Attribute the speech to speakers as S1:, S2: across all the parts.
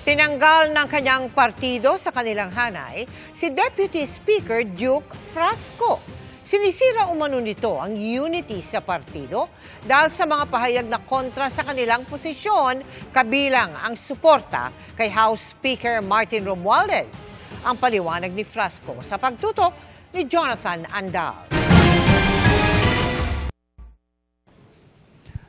S1: Tinanggal ng kanyang partido sa kanilang hanay si Deputy Speaker Duke Frasco. Sinisira umano nito ang unity sa partido dahil sa mga pahayag na kontra sa kanilang posisyon, kabilang ang suporta kay House Speaker Martin Romualdez. Ang paliwanag ni Frasco sa pagtutok ni Jonathan Andal.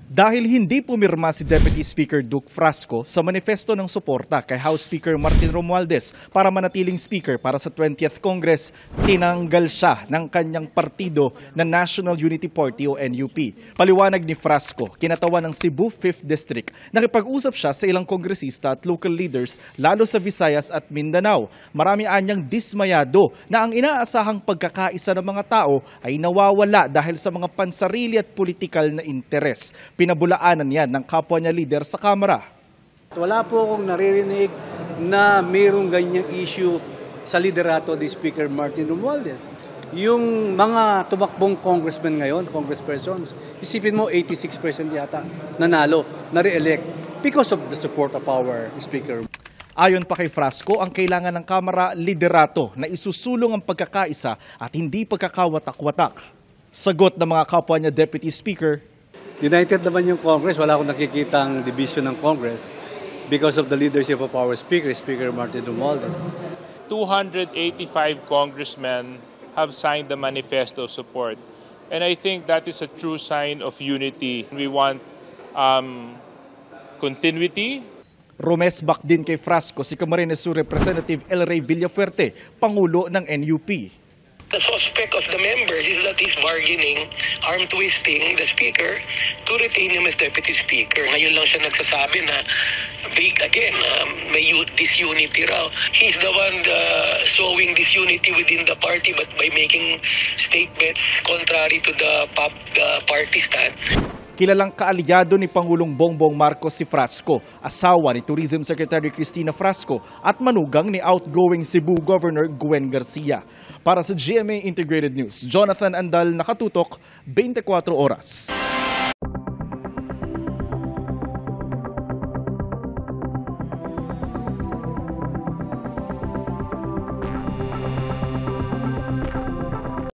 S2: Dahil hindi pumirma si Deputy Speaker Duke Frasco sa manifesto ng suporta kay House Speaker Martin Romualdez para manatiling Speaker para sa 20th Congress, tinanggal siya ng kanyang partido na National Unity Party o NUP. Paliwanag ni Frasco, kinatawan ng Cebu 5th District, nakipag-usap siya sa ilang kongresista at local leaders lalo sa Visayas at Mindanao. Marami anyang dismayado na ang inaasahang pagkakaisa ng mga tao ay nawawala dahil sa mga pansarili at politikal na interes. Pinabulaanan yan ng kapwa niya leader sa Kamara.
S3: Wala po akong naririnig na mayroong ganyang issue sa liderato ni Speaker Martin Romualdez. Yung mga tumakbong congressmen ngayon, congresspersons, isipin mo 86% yata nanalo, na-re-elect because of the support of our Speaker.
S2: Ayon pa kay Frasco, ang kailangan ng Kamara liderato na isusulong ang pagkakaisa at hindi pagkakawatak-watak. Sagot ng mga kapwa niya Deputy Speaker,
S3: United naman yung Congress. Wala akong nakikitang division ng Congress because of the leadership of our Speaker, Speaker Martin Romualdez.
S4: 285 congressmen have signed the manifesto support. And I think that is a true sign of unity. We want continuity.
S2: Rumesbak din kay Frasco si Camarines Sur Representative El Rey Villafuerte, Pangulo ng NUP.
S5: The suspect of the members is that he's bargaining, arm twisting the speaker to retain him as deputy speaker. Ngayon lang siya nagsasabi na may disunity raw. He's the one sowing disunity within the party but by making statements contrary to the party stand.
S2: Kilalang kaalyado ni Pangulong Bongbong Marcos si Frasco, asawa ni Tourism Secretary Cristina Frasco at manugang ni outgoing Cebu Governor Gwen Garcia. Para sa GMA Integrated News, Jonathan Andal, nakatutok, 24 oras.